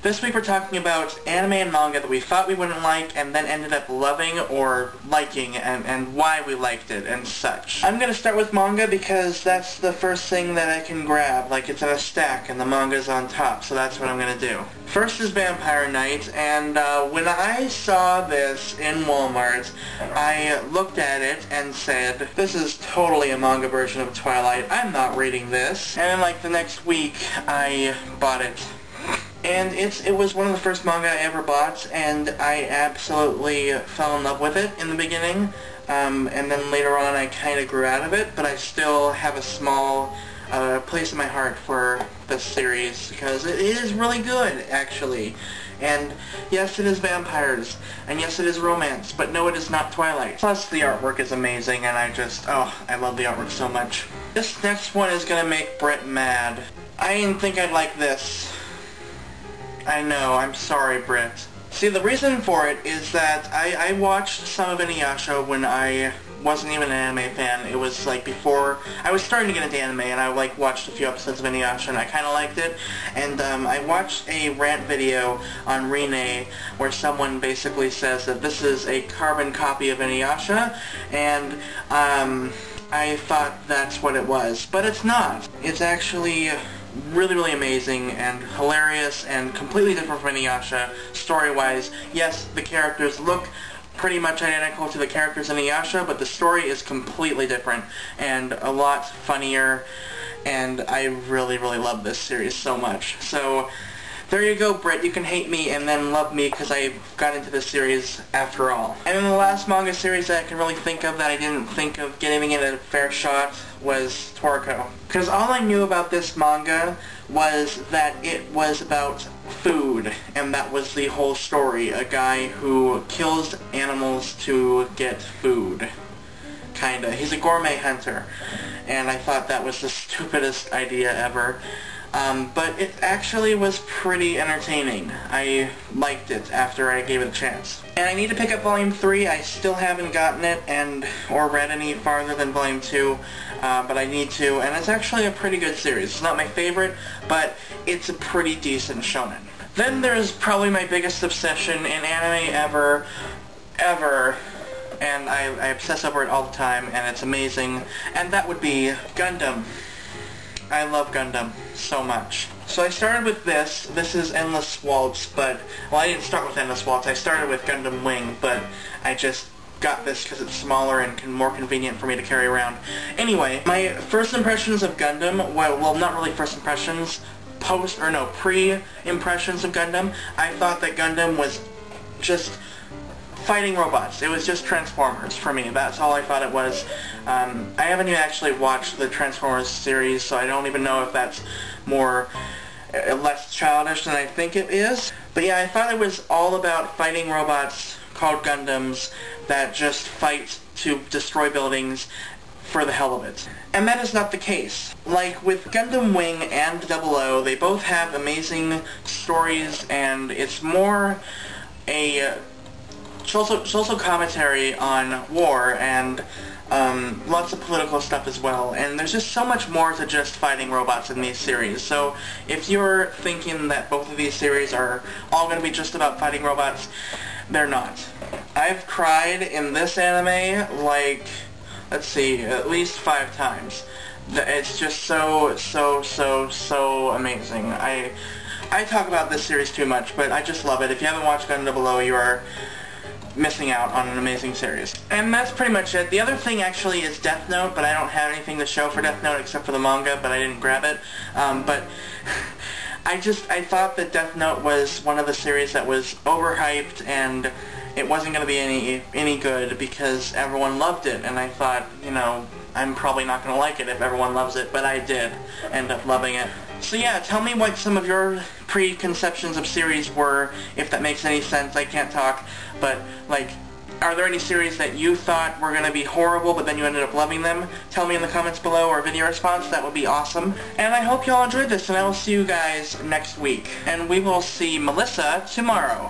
This week we're talking about anime and manga that we thought we wouldn't like and then ended up loving or liking and why we liked it and such. I'm gonna start with manga because that's the first thing that I can grab. Like, it's in a stack and the manga's on top, so that's what I'm gonna do. First is Vampire Knight, and when I saw this in Walmart, I looked at it and said, this is totally a manga version of Twilight. I'm not reading this. And then, like, the next week, I bought it. And it was one of the first manga I ever bought, and I absolutely fell in love with it in the beginning. And then later on I kind of grew out of it, but I still have a small place in my heart for this series, because it is really good, actually. And yes, it is vampires, and yes, it is romance, but no, it is not Twilight. Plus, the artwork is amazing, and I love the artwork so much. This next one is gonna make Britt mad. I didn't think I'd like this. I know, I'm sorry, Britt. See, the reason for it is that I watched some of Inuyasha when I wasn't even an anime fan. It was like before I was starting to get into anime, and I like watched a few episodes of Inuyasha and I kind of liked it. And I watched a rant video on Rene where someone basically says that this is a carbon copy of Inuyasha, and I thought that's what it was, but it's not. It's actually really, really amazing and hilarious and completely different from Inuyasha story-wise. Yes, the characters look pretty much identical to the characters in Inuyasha, but the story is completely different and a lot funnier, and I really, really love this series so much. So there you go, Britt. You can hate me and then love me because I got into this series after all. And then the last manga series that I can really think of that I didn't think of giving it a fair shot was Toriko. Because all I knew about this manga was that it was about food, and that was the whole story. A guy who kills animals to get food. Kinda. He's a gourmet hunter. And I thought that was the stupidest idea ever. But it actually was pretty entertaining. I liked it after I gave it a chance. And I need to pick up Volume 3. I still haven't gotten it or read any farther than Volume 2, but I need to, and it's actually a pretty good series. It's not my favorite, but it's a pretty decent shonen. Then there's probably my biggest obsession in anime ever, and I obsess over it all the time, and it's amazing, and that would be Gundam. I love Gundam so much. So I started with this. This is Endless Waltz, but, well, I didn't start with Endless Waltz. I started with Gundam Wing, but I just got this because it's smaller and more convenient for me to carry around. Anyway, my first impressions of Gundam, well, not really first impressions, pre-impressions of Gundam, I thought that Gundam was just fighting robots. It was just Transformers for me. That's all I thought it was. I haven't even actually watched the Transformers series, so I don't even know if that's less childish than I think it is. But yeah, I thought it was all about fighting robots called Gundams that just fight to destroy buildings for the hell of it. And that is not the case. Like, with Gundam Wing and 00, they both have amazing stories, and it's more a social commentary on war and lots of political stuff as well, and there's just so much more to just fighting robots in these series. So if you're thinking that both of these series are all going to be just about fighting robots, they're not. I've cried in this anime, like, let's see, at least 5 times. It's just so amazing. I talk about this series too much, but I just love it. If you haven't watched Gundam 00, you are missing out on an amazing series. And that's pretty much it. The other thing actually is Death Note, but I don't have anything to show for Death Note except for the manga, but I didn't grab it. But I thought that Death Note was one of the series that was overhyped, and it wasn't going to be any good because everyone loved it, and I thought, you know, I'm probably not going to like it if everyone loves it, but I did end up loving it. So yeah, tell me what some of your preconceptions of series were, if that makes any sense. I can't talk, but, like, are there any series that you thought were going to be horrible, but then you ended up loving them? Tell me in the comments below or video response. That would be awesome. And I hope you all enjoyed this, and I will see you guys next week. And we will see Melissa tomorrow.